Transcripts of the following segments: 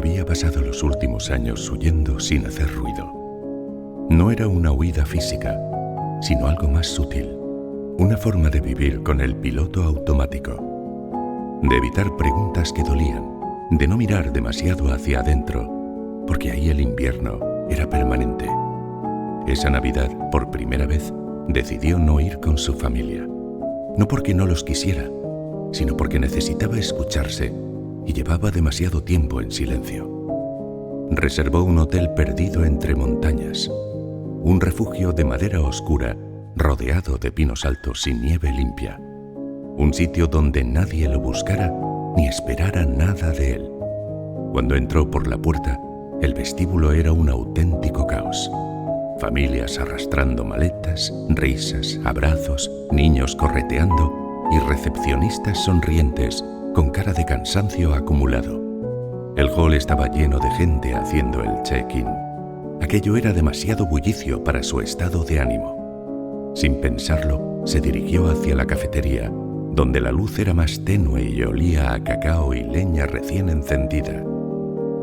Había pasado los últimos años huyendo sin hacer ruido. No era una huida física, sino algo más sutil, una forma de vivir con el piloto automático, de evitar preguntas que dolían, de no mirar demasiado hacia adentro, porque ahí el invierno era permanente. Esa Navidad, por primera vez, decidió no ir con su familia. No porque no los quisiera, sino porque necesitaba escucharse y llevaba demasiado tiempo en silencio. Reservó un hotel perdido entre montañas, un refugio de madera oscura rodeado de pinos altos sin nieve limpia, un sitio donde nadie lo buscara ni esperara nada de él. Cuando entró por la puerta, el vestíbulo era un auténtico caos. Familias arrastrando maletas, risas, abrazos, niños correteando y recepcionistas sonrientes con cara de cansancio acumulado. El hall estaba lleno de gente haciendo el check-in. Aquello era demasiado bullicio para su estado de ánimo. Sin pensarlo, se dirigió hacia la cafetería, donde la luz era más tenue y olía a cacao y leña recién encendida.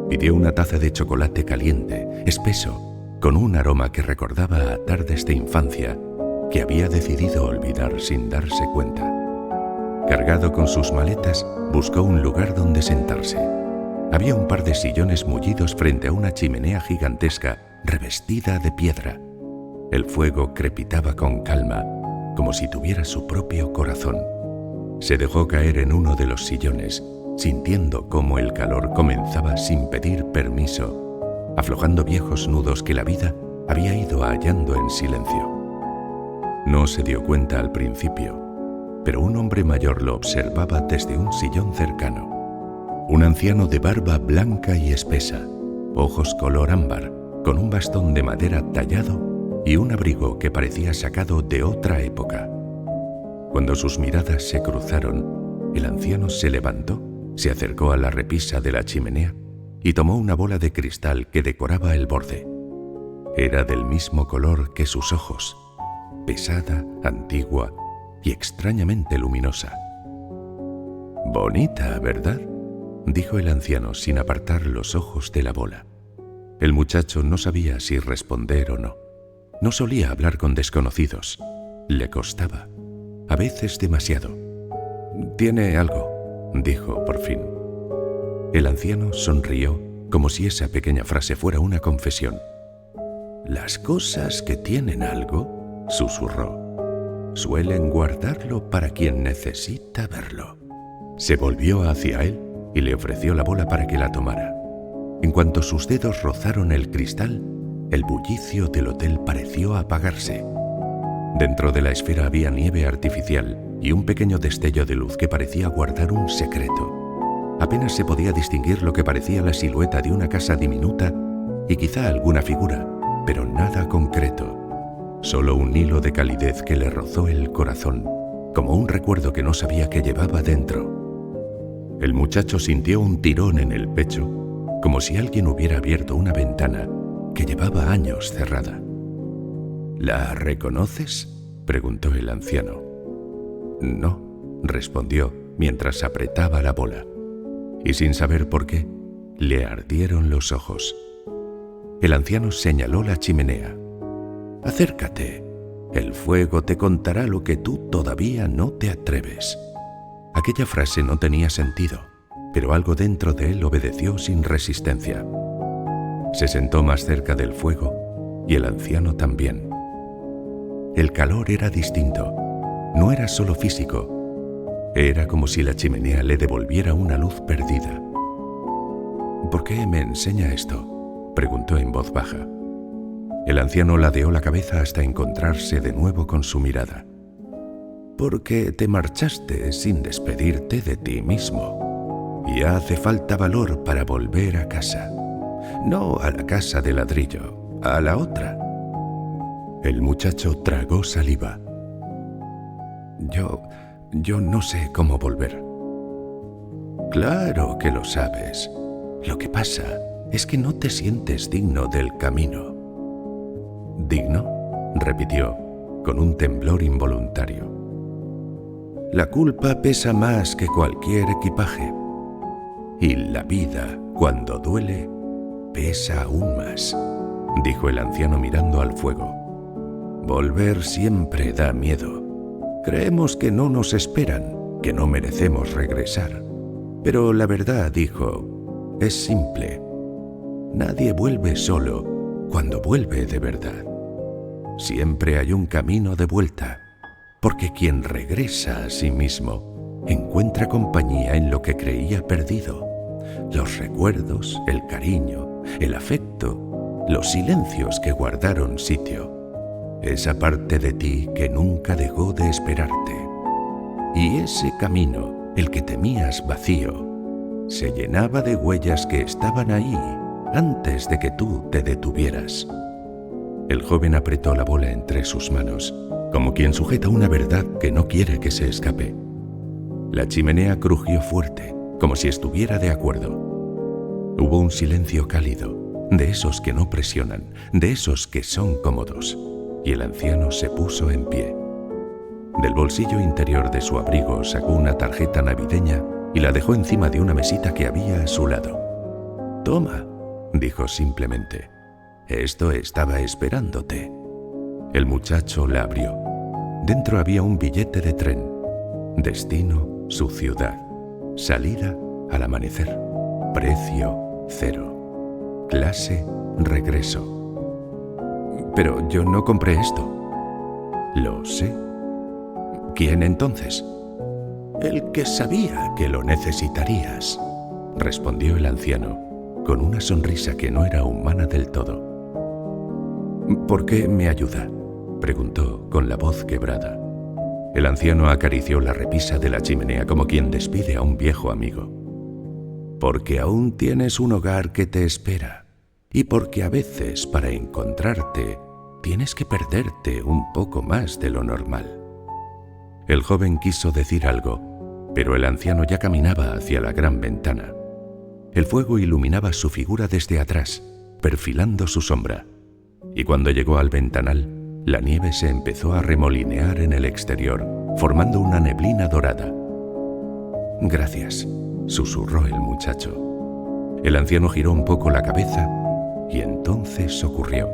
Pidió una taza de chocolate caliente, espeso, con un aroma que recordaba a tardes de infancia que había decidido olvidar sin darse cuenta. Cargado con sus maletas, buscó un lugar donde sentarse. Había un par de sillones mullidos frente a una chimenea gigantesca revestida de piedra. El fuego crepitaba con calma, como si tuviera su propio corazón. Se dejó caer en uno de los sillones, sintiendo cómo el calor comenzaba sin pedir permiso, aflojando viejos nudos que la vida había ido hallando en silencio. No se dio cuenta al principio, pero un hombre mayor lo observaba desde un sillón cercano. Un anciano de barba blanca y espesa, ojos color ámbar, con un bastón de madera tallado y un abrigo que parecía sacado de otra época. Cuando sus miradas se cruzaron, el anciano se levantó, se acercó a la repisa de la chimenea y tomó una bola de cristal que decoraba el borde. Era del mismo color que sus ojos, pesada, antigua y extrañamente luminosa. «Bonita, ¿verdad?», dijo el anciano sin apartar los ojos de la bola. El muchacho no sabía si responder o no. No solía hablar con desconocidos. Le costaba, a veces demasiado. «Tiene algo», dijo por fin. El anciano sonrió como si esa pequeña frase fuera una confesión. «Las cosas que tienen algo», susurró, «suelen guardarlo para quien necesita verlo». Se volvió hacia él y le ofreció la bola para que la tomara. En cuanto sus dedos rozaron el cristal, el bullicio del hotel pareció apagarse. Dentro de la esfera había nieve artificial y un pequeño destello de luz que parecía guardar un secreto. Apenas se podía distinguir lo que parecía la silueta de una casa diminuta y quizá alguna figura, pero nada concreto. Solo un hilo de calidez que le rozó el corazón, como un recuerdo que no sabía que llevaba dentro. El muchacho sintió un tirón en el pecho, como si alguien hubiera abierto una ventana que llevaba años cerrada. «¿La reconoces?», preguntó el anciano. «No», respondió mientras apretaba la bola. Y sin saber por qué, le ardieron los ojos. El anciano señaló la chimenea. «Acércate. El fuego te contará lo que tú todavía no te atreves». Aquella frase no tenía sentido, pero algo dentro de él obedeció sin resistencia. Se sentó más cerca del fuego y el anciano también. El calor era distinto. No era solo físico. Era como si la chimenea le devolviera una luz perdida. «¿Por qué me enseña esto?», preguntó en voz baja. El anciano ladeó la cabeza hasta encontrarse de nuevo con su mirada. «Porque te marchaste sin despedirte de ti mismo. Y hace falta valor para volver a casa. No a la casa de ladrillo, a la otra». El muchacho tragó saliva. Yo no sé cómo volver». «Claro que lo sabes. Lo que pasa es que no te sientes digno del camino». «¿Digno?», repitió, con un temblor involuntario. «La culpa pesa más que cualquier equipaje. Y la vida, cuando duele, pesa aún más, dijo el anciano mirando al fuego. Volver siempre da miedo. Creemos que no nos esperan, que no merecemos regresar. Pero la verdad, dijo, es simple. Nadie vuelve solo cuando vuelve de verdad. Siempre hay un camino de vuelta, porque quien regresa a sí mismo encuentra compañía en lo que creía perdido. Los recuerdos, el cariño, el afecto, los silencios que guardaron sitio. Esa parte de ti que nunca dejó de esperarte. Y ese camino, el que temías vacío, se llenaba de huellas que estaban ahí antes de que tú te detuvieras. El joven apretó la bola entre sus manos, como quien sujeta una verdad que no quiere que se escape. La chimenea crujió fuerte, como si estuviera de acuerdo. Hubo un silencio cálido, de esos que no presionan, de esos que son cómodos, y el anciano se puso en pie. Del bolsillo interior de su abrigo sacó una tarjeta navideña y la dejó encima de una mesita que había a su lado. «Toma», dijo simplemente. «Esto estaba esperándote». El muchacho la abrió. Dentro había un billete de tren. Destino, su ciudad. Salida, al amanecer. Precio, 0. Clase, regreso. «Pero yo no compré esto». «Lo sé». «¿Quién entonces?» «El que sabía que lo necesitarías», respondió el anciano, con una sonrisa que no era humana del todo. «¿Por qué me ayuda?», preguntó con la voz quebrada. El anciano acarició la repisa de la chimenea como quien despide a un viejo amigo. «Porque aún tienes un hogar que te espera, y porque a veces para encontrarte tienes que perderte un poco más de lo normal». El joven quiso decir algo, pero el anciano ya caminaba hacia la gran ventana. El fuego iluminaba su figura desde atrás, perfilando su sombra, y cuando llegó al ventanal, la nieve se empezó a remolinear en el exterior, formando una neblina dorada. «Gracias», susurró el muchacho. El anciano giró un poco la cabeza y entonces ocurrió.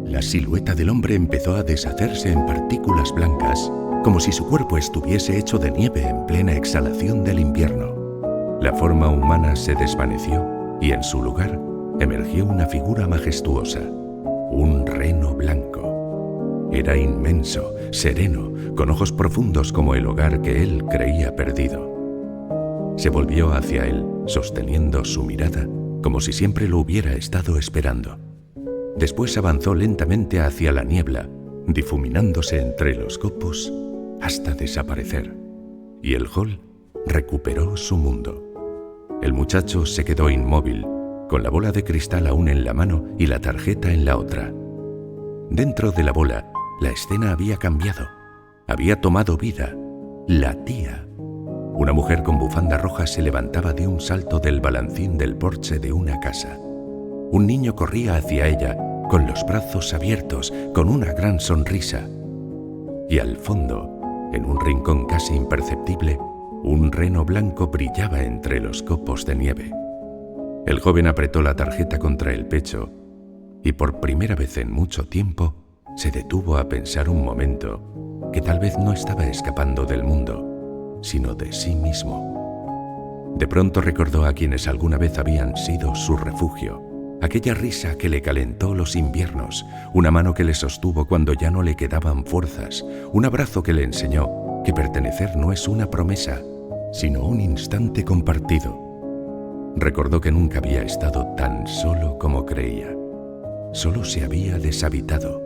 La silueta del hombre empezó a deshacerse en partículas blancas, como si su cuerpo estuviese hecho de nieve en plena exhalación del invierno. La forma humana se desvaneció y en su lugar emergió una figura majestuosa, un reno blanco. Era inmenso, sereno, con ojos profundos como el hogar que él creía perdido. Se volvió hacia él, sosteniendo su mirada, como si siempre lo hubiera estado esperando. Después avanzó lentamente hacia la niebla, difuminándose entre los copos hasta desaparecer, y el hall recuperó su mundo. El muchacho se quedó inmóvil, con la bola de cristal aún en la mano y la tarjeta en la otra. Dentro de la bola, la escena había cambiado, había tomado vida, latía. Una mujer con bufanda roja se levantaba de un salto del balancín del porche de una casa. Un niño corría hacia ella, con los brazos abiertos, con una gran sonrisa. Y al fondo, en un rincón casi imperceptible, un reno blanco brillaba entre los copos de nieve. El joven apretó la tarjeta contra el pecho y por primera vez en mucho tiempo se detuvo a pensar un momento que tal vez no estaba escapando del mundo, sino de sí mismo. De pronto recordó a quienes alguna vez habían sido su refugio, aquella risa que le calentó los inviernos, una mano que le sostuvo cuando ya no le quedaban fuerzas, un abrazo que le enseñó que pertenecer no es una promesa, sino un instante compartido. Recordó que nunca había estado tan solo como creía. Solo se había deshabitado.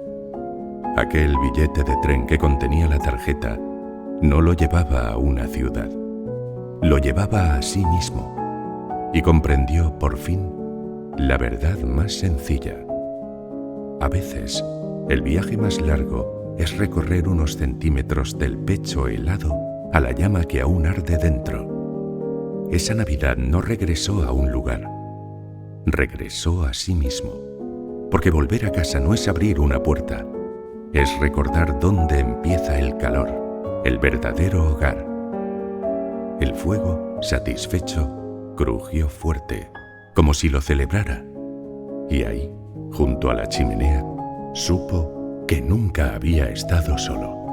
Aquel billete de tren que contenía la tarjeta no lo llevaba a una ciudad, lo llevaba a sí mismo, y comprendió por fin la verdad más sencilla. A veces, el viaje más largo es recorrer unos centímetros del pecho helado a la llama que aún arde dentro. Esa Navidad no regresó a un lugar, regresó a sí mismo, porque volver a casa no es abrir una puerta, es recordar dónde empieza el calor, el verdadero hogar. El fuego, satisfecho, crujió fuerte, como si lo celebrara. Y ahí, junto a la chimenea, supo que nunca había estado solo.